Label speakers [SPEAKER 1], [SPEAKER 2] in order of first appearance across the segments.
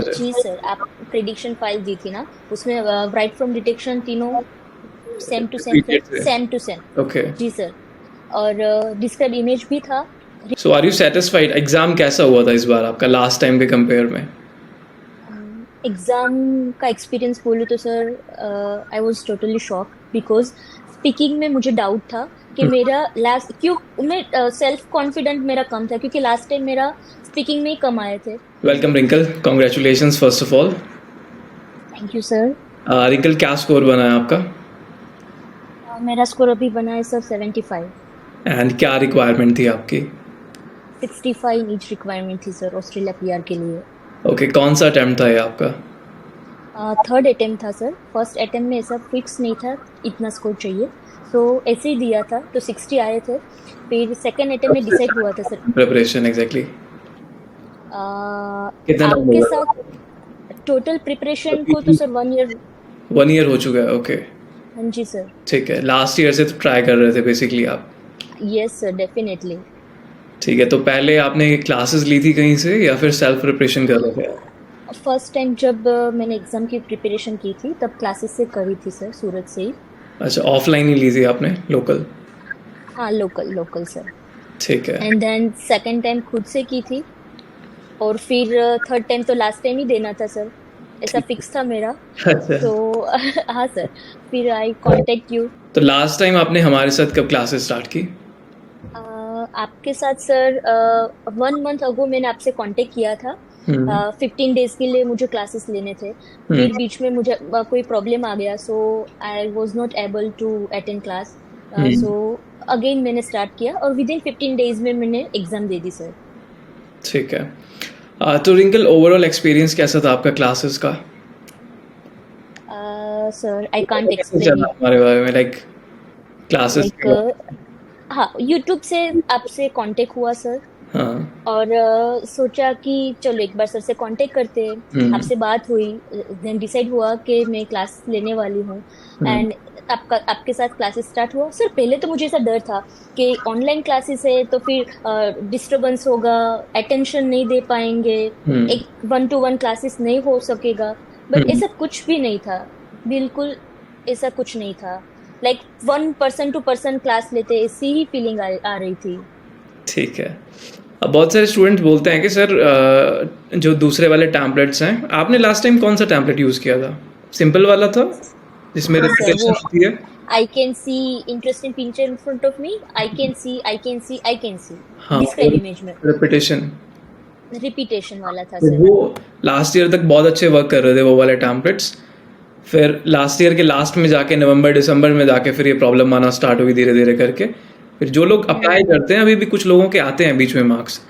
[SPEAKER 1] जी sir, आप prediction file दी थी ना, उसमें राइट फ्रॉम डिटेक्शन तीनों सेम टू सेम थे,
[SPEAKER 2] रिपीटेड थे।
[SPEAKER 1] Same to same.
[SPEAKER 2] ओके।
[SPEAKER 1] जी सर। और डिस्क्राइब इमेज भी था।
[SPEAKER 2] So are you satisfied? Exam कैसा हुआ था इस बार आपका लास्ट टाइम के कंपेयर में?
[SPEAKER 1] एग्जाम का एक्सपीरियंस बोलूँ तो sir, I was totally shock because speaking में मुझे डाउट था कि मेरा लास्ट क्यों, मैं सेल्फ कॉन्फिडेंट मेरा कम था क्योंकि लास्ट टाइम मेरा स्पीकिंग में ही कम आए थे।
[SPEAKER 2] Welcome Rinkal, congratulations first of all.
[SPEAKER 1] Thank you sir.
[SPEAKER 2] Rinkal, क्या स्कोर बना है आपका?
[SPEAKER 1] मेरा स्कोर अभी बना है सर 75।
[SPEAKER 2] एंड क्या रिक्वायरमेंट थी आपकी?
[SPEAKER 1] 65 नीच रिक्वायरमेंट थी सर ऑस्ट्रेलिया पीआर के लिए।
[SPEAKER 2] ओके, कौन सा अटेम्प्ट था ये आपका?
[SPEAKER 1] थर्ड अटेम्प्ट था सर, फर्स्ट अटेम्प्ट में ऐसा फिक्स नहीं था इतना स्कोर चाहिए, सो ऐसे ही दिया था तो 60 आए थे। फिर सेकेंड अटेम्प्ट में डिसाइड हुआ था सर।
[SPEAKER 2] प्रिपरेशन एग्जैक्टली कितना टाइम
[SPEAKER 1] आपके
[SPEAKER 2] हुआ?
[SPEAKER 1] साथ टोटल प्रिपरेशन को तो सर 1 ईयर।
[SPEAKER 2] 1 ईयर हो चुका है, ओके।
[SPEAKER 1] हाँ जी सर।
[SPEAKER 2] ठीक है, लास्ट ईयर से तो ट्राई कर रहे थे बेसिकली आप।
[SPEAKER 1] Yes sir, definitely.
[SPEAKER 2] ठीक है, तो पहले आपने क्लासेस ली थी कहीं से या फिर सेल्फ प्रिपरेशन कर रहे थे?
[SPEAKER 1] फर्स्ट टाइम जब मैंने एग्जाम की प्रिपरेशन की थी तब क्लासेस से करी थी सर, सूरत से ही।
[SPEAKER 2] अच्छा, ऑफलाइन ही ली थी आपने, लोकल?
[SPEAKER 1] हाँ, लोकल लोकल सर।
[SPEAKER 2] ठीक है।
[SPEAKER 1] एंड देन सेकंड टाइम खुद से की थी। और फिर थर्ड टाइम तो लास्ट टाइम ही देना था सर, ऐसा
[SPEAKER 2] ठीक
[SPEAKER 1] फिक्स था मेरा।
[SPEAKER 2] अच्छा,
[SPEAKER 1] तो हाँ सर, फिर आई कांटेक्ट यू।
[SPEAKER 2] तो लास्ट टाइम आपने हमारे साथ कब क्लासेस स्टार्ट की?
[SPEAKER 1] आपके साथ सर 1 मंथ अगो मैंने आपसे कांटेक्ट किया था।
[SPEAKER 2] हम्म।
[SPEAKER 1] 15 डेज के लिए मुझे क्लासेस लेने थे। फिर
[SPEAKER 2] हम्म।
[SPEAKER 1] बीच में मुझे कोई प्रॉब्लम आ गया, so I was not able to attend class.
[SPEAKER 2] Hmm.
[SPEAKER 1] So again मैंने स्टार्ट किया और विद इन 15 डेज में मैंने एग्जाम दे दी सर।
[SPEAKER 2] ठीक है। तो रिंकल, ओवरऑल एक्सपीरियंस कैसा था आपका क्लासेस का?
[SPEAKER 1] सर आई कांट
[SPEAKER 2] कैसे
[SPEAKER 1] एक्सप्लेन
[SPEAKER 2] चला
[SPEAKER 1] इट।
[SPEAKER 2] हमारे बारे में, लाइक क्लासेस
[SPEAKER 1] लाइक हाँ, यूट्यूब से आपसे कांटेक्ट हुआ सर।
[SPEAKER 2] हाँ।
[SPEAKER 1] और सोचा कि चलो एक बार सर से कांटेक्ट करते हैं।
[SPEAKER 2] हम्म।
[SPEAKER 1] आपसे बात हुई, देन डिसाइड हुआ कि मैं क्लास लेने वाली हूँ।
[SPEAKER 2] हम्म।
[SPEAKER 1] एंड आपके साथ क्लासेस स्टार्ट हुआ सर। पहले तो मुझे ऐसा डर था कि ऑनलाइन क्लासेस है तो फिर डिस्टरबेंस होगा, अटेंशन नहीं दे पाएंगे,
[SPEAKER 2] हम्म।
[SPEAKER 1] एक 1 to 1 क्लासेस नहीं हो सकेगा। बट
[SPEAKER 2] हम्म।
[SPEAKER 1] ऐसा कुछ भी नहीं था, बिल्कुल ऐसा कुछ नहीं था। Like 1 person to person class लेते ऐसी ही फीलिंग आ रही थी।
[SPEAKER 2] ठीक है। अब बहुत सारे स्टूडेंट्स बोलते हैं कि सर, जो दूसरे वाले टैम्पलेट्स हैं, आपने लास्ट टाइम कौन सा टैम्पलेट यूज़ किया था? सिंपल वाला था जिसमें
[SPEAKER 1] हाँ सर,
[SPEAKER 2] रिपीटेशन
[SPEAKER 1] वो
[SPEAKER 2] होती है?
[SPEAKER 1] I can see interesting picture in front of me. I can see.
[SPEAKER 2] हाँ,
[SPEAKER 1] Describe image में
[SPEAKER 2] रिपीटेशन।
[SPEAKER 1] रिपीटेशन वाला था
[SPEAKER 2] तो
[SPEAKER 1] सर।
[SPEAKER 2] वो लास्ट ईयर तक बहुत अच्छे वर्क कर रहे थे वो वाले टैम्पलेट्स। फिर लास्ट ईयर के लास्ट में जाके नवंबर दिसंबर में जाके फिर ये प्रॉब्लम आना स्टार्ट हुई धीरे धीरे करके। फिर जो लोग अप्लाई
[SPEAKER 1] हम्म।
[SPEAKER 2] करते हैं, अभी भी कुछ लोगों के आते हैं बीच में मार्क्स,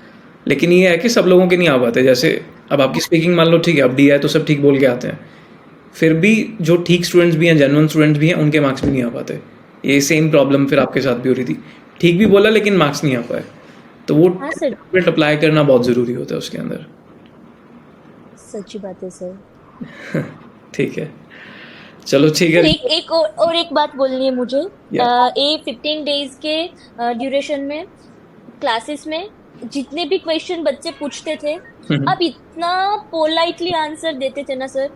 [SPEAKER 2] लेकिन ये है कि सब लोगों के नहीं आ पाते। जैसे अब आपकी स्पीकिंग मान लो ठीक है, अब डी है तो सब ठीक बोल के आते हैं, फिर भी जो ठीक स्टूडेंट्स भी हैं, जेन्युइन स्टूडेंट्स भी हैं, उनके मार्क्स भी नहीं आ पाते। ये सेम प्रॉब्लम फिर आपके साथ भी हो रही थी। ठीक भी बोला लेकिन मार्क्स नहीं आ पाए। तो वो
[SPEAKER 1] हाँ सर,
[SPEAKER 2] टैबलेट अप्लाई करना बहुत ज़रूरी होता है उसके अंदर।
[SPEAKER 1] सच्ची बात है सर।
[SPEAKER 2] ठीक है, चलो ठीक है।
[SPEAKER 1] सर एक एक और एक बात बोलनी है मुझे।
[SPEAKER 2] या
[SPEAKER 1] ये 15 डेज के ड्यूरेशन में क्लासेस में जितने भी क्वेश्चन बच्चे पूछते थे, आप इतना पोलाइटली आंसर देते थे ना सर,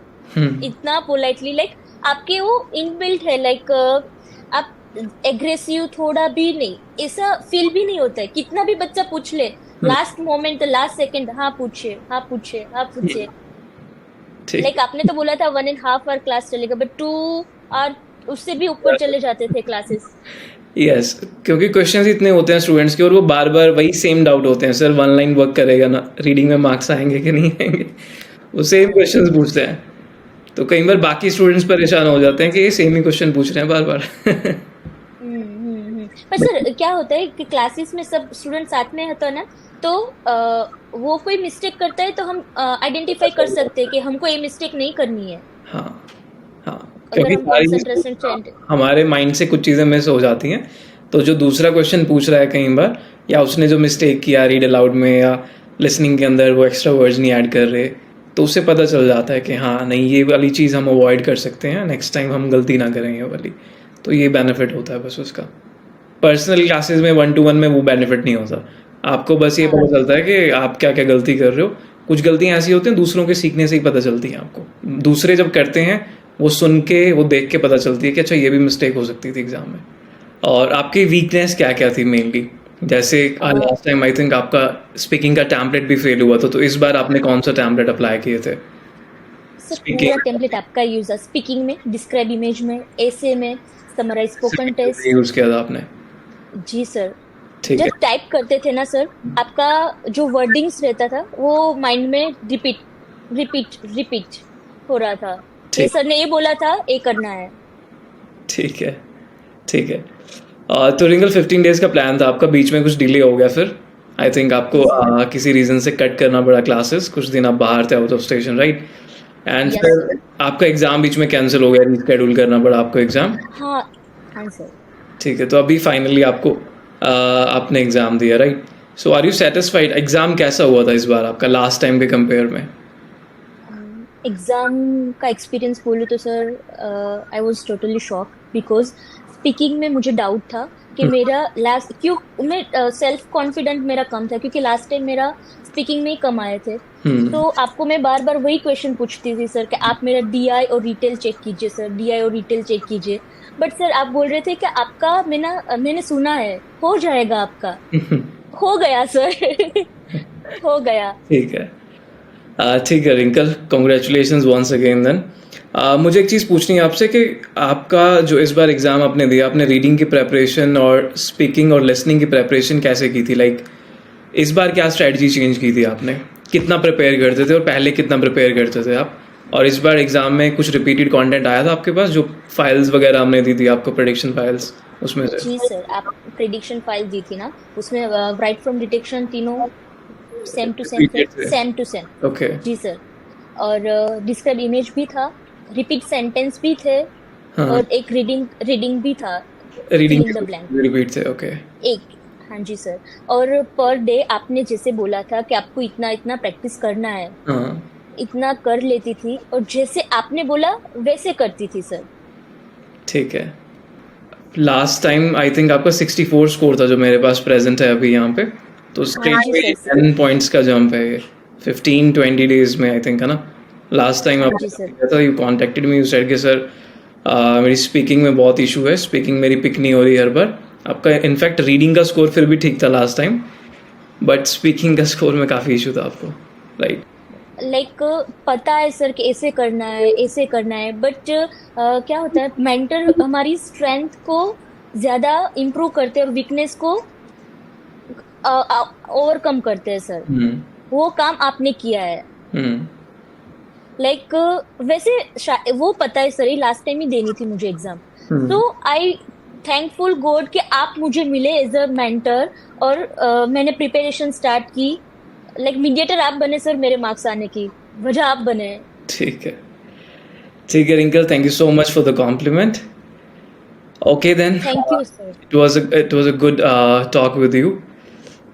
[SPEAKER 1] इतना पोलाइटली। लाइक आपके वो इनबिल्ट है, लाइक आप एग्रेसिव थोड़ा भी नहीं, ऐसा फील भी नहीं होता है। कितना भी बच्चा पूछ ले, लास्ट मोमेंट लास्ट सेकंड, हाँ पूछिए हाँ पूछिए हाँ पूछिए।
[SPEAKER 2] ठीक
[SPEAKER 1] लाइक आपने तो बोला था 1.5 आवर क्लास चलेगा, बट 2 आवर उससे भी ऊपर चले जाते थे क्लासेस।
[SPEAKER 2] है। यस, क्योंकि क्वेश्चंस इतने होते हैं स्टूडेंट्स के, और वो बार बार वही सेम डाउट होते हैं, सर वन लाइन वर्क करेगा ना, रीडिंग में मार्क्स आएंगे कि नहीं आएंगे, वो सेम क्वेश्चंस पूछते हैं। तो कई बार बाकी स्टूडेंट्स परेशान हो जाते हैं कि ये सेम ही क्वेश्चन पूछ रहे हैं बार बार।
[SPEAKER 1] पर सर क्या होता है कि क्लासेस में सब स्टूडेंट साथ में होता है ना, तो वो कोई मिस्टेक करता है तो हम आइडेंटिफाई कर सकते हैं कि हमको ये मिस्टेक नहीं करनी है,
[SPEAKER 2] हाँ। हाँ,
[SPEAKER 1] अगर
[SPEAKER 2] क्योंकि
[SPEAKER 1] हम
[SPEAKER 2] सारी
[SPEAKER 1] कंसंट्रेशन चेंज।
[SPEAKER 2] हमारे माइंड से कुछ चीज़ें मिस हो जाती हैं। तो जो दूसरा क्वेश्चन पूछ रहा है कई बार, या उसने जो मिस्टेक किया रीड अलाउड में या लिसनिंग के अंदर वो एक्स्ट्रा वर्ड्स नहीं ऐड कर रहे, तो उससे पता चल जाता है कि हाँ नहीं, ये वाली चीज़ हम अवॉइड कर सकते हैं, नेक्स्ट टाइम हम गलती ना करें ये वाली। तो ये बेनिफिट होता है बस उसका। पर्सनल क्लासेस में 1 to 1 में वो बेनिफिट नहीं होता। आपको बस ये
[SPEAKER 1] हाँ
[SPEAKER 2] पता चलता है कि आप क्या क्या गलती कर रहे हो, कुछ गलतियां ऐसी होती हैं दूसरों के सीखने से ही पता चलती हैं आपको, दूसरे जब करते हैं वो सुन के वो देख के पता चलती है कि अच्छा ये भी मिस्टेक हो सकती थी एग्जाम में। और आपकी वीकनेस क्या क्या थी मेनली? जैसे लास्ट टाइम आई थिंक आपका स्पीकिंग का टैम्पलेट भी फेल हुआ था, तो इस बार आपने कौन सा टैम्पलेट अप्लाई किए थे?
[SPEAKER 1] सर पूरा टेम्पलेट आपका यूज है, स्पीकिंग में, डिस्क्राइब इमेज में, एसे में, समराइज स्पोकन टेस्ट।
[SPEAKER 2] यूज किया था आपने?
[SPEAKER 1] जी सर।
[SPEAKER 2] ठीक है।
[SPEAKER 1] जब टाइप करते थे ना सर, आपका जो वर्डिंग्स रहता था वो माइंड में रिपीट रिपीट रिपीट हो रहा था। ये
[SPEAKER 2] ठीक।
[SPEAKER 1] सर ने ये बोला था, ये करना है।
[SPEAKER 2] ठीक है। ठीक है। तो रिंकल 15 डेज का प्लान था आपका, बीच में कुछ डिले हो गया फिर आई थिंक आपको किसी रीजन से कट करना पड़ा क्लासेस, कुछ दिन आप बाहर थे out of station, right? And
[SPEAKER 1] Yes,
[SPEAKER 2] फिर
[SPEAKER 1] sir.
[SPEAKER 2] आपका एग्जाम बीच में कैंसिल हो गया, रिस्केड्यूल करना पड़ा आपको एग्जाम।
[SPEAKER 1] हाँ हाँ सर।
[SPEAKER 2] ठीक है, तो अभी फाइनली आपको आपने एग्जाम दिया, right? So are you satisfied? Exam कैसा हुआ था इस बार आपका लास्ट टाइम के कंपेयर में?
[SPEAKER 1] एग्ज़ाम का एक्सपीरियंस बोलूँ तो sir, I was totally shock because speaking में मुझे डाउट था कि मेरा लास्ट क्यों मैं सेल्फ कॉन्फिडेंट मेरा कम था, क्योंकि लास्ट टाइम मेरा स्पीकिंग में ही कम आए थे। तो आपको मैं बार बार वही क्वेश्चन पूछती थी सर कि आप मेरा डीआई और रिटेल चेक कीजिए सर, डीआई और रिटेल चेक कीजिए। बट सर आप बोल रहे थे कि आपका मैंने सुना है हो जाएगा आपका। हो गया सर। हो गया।
[SPEAKER 2] ठीक है। ठीक है Rinkal, congratulations once again then. मुझे एक चीज़ पूछनी है आपसे कि आपका जो इस बार एग्ज़ाम आपने दिया, आपने रीडिंग की प्रेपरेशन और स्पीकिंग और लिसनिंग की प्रेपरेशन कैसे की थी? लाइक इस बार क्या स्ट्रेटजी चेंज की थी आपने? कितना प्रिपेयर करते थे और पहले कितना प्रिपेयर करते थे आप? और इस बार एग्ज़ाम में कुछ रिपीटेड कंटेंट आया था आपके पास, जो फाइल्स वगैरह हमने दी थी आपको, प्रेडिक्शन फाइल्स, उसमें से?
[SPEAKER 1] जी सर, आप प्रिडिक्शन फाइल दी थी ना, उसमें राइट फ्रॉम डिटेक्शन तीनों सेम टू सेम थे,
[SPEAKER 2] Repeated थे?
[SPEAKER 1] Same to same.
[SPEAKER 2] ओके।
[SPEAKER 1] जी सर। और डिस्क्राइब इमेज भी था, रिपीट सेंटेंस भी थे,
[SPEAKER 2] हाँ,
[SPEAKER 1] और एक रीडिंग भी था,
[SPEAKER 2] reading
[SPEAKER 1] filling the blank.
[SPEAKER 2] Repeat थे, ओके।
[SPEAKER 1] एक, हाँ जी सर। और पर डे आपने जैसे बोला था कि आपको इतना इतना प्रैक्टिस करना है,
[SPEAKER 2] हाँ,
[SPEAKER 1] इतना कर लेती थी, और जैसे आपने बोला वैसे करती थी सर।
[SPEAKER 2] ठीक है। लास्ट टाइम आई थिंक आपका 64 स्कोर था जो मेरे पास प्रेजेंट है अभी यहाँ पे, तो
[SPEAKER 1] हाँ
[SPEAKER 2] स्ट्रेट
[SPEAKER 1] जी सर।
[SPEAKER 2] 10 पॉइंट्स का जंप है ये 15-20 डेज में आई थिंक, है ना? लास्ट टाइम
[SPEAKER 1] हाँ
[SPEAKER 2] आपने
[SPEAKER 1] जी सर।
[SPEAKER 2] किया था, you contacted me, you said कि सर मेरी स्पीकिंग में बहुत इशू है, स्पीकिंग मेरी पिक नहीं हो रही हर बार। आपका इनफैक्ट रीडिंग का स्कोर फिर भी ठीक था लास्ट टाइम, बट स्पीकिंग का स्कोर में काफ़ी इशू था आपको, राइट?
[SPEAKER 1] लाइक पता है सर कि ऐसे करना है, ऐसे करना है, बट क्या होता है, मेंटर हमारी स्ट्रेंथ को ज़्यादा इम्प्रूव करते हैं और वीकनेस को ओवरकम करते हैं सर। वो काम आपने किया है। लाइक वैसे वो पता है सर, लास्ट टाइम ही देनी थी मुझे एग्जाम, तो आई थैंकफुल गॉड कि आप मुझे मिले एज अ मेंटर, और मैंने प्रिपरेशन स्टार्ट की। लाइक मीडिएटर आप बने सर, मेरे मार्क्स आने की वजह आप बने।
[SPEAKER 2] ठीक है। ठीक है Rinkal, thank you so much for the compliment. Okay then,
[SPEAKER 1] thank you sir.
[SPEAKER 2] it was a good talk with you.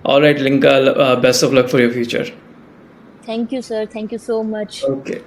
[SPEAKER 2] All right, Linkal, best of luck for your future.
[SPEAKER 1] Thank you sir, thank you so much.
[SPEAKER 2] Okay.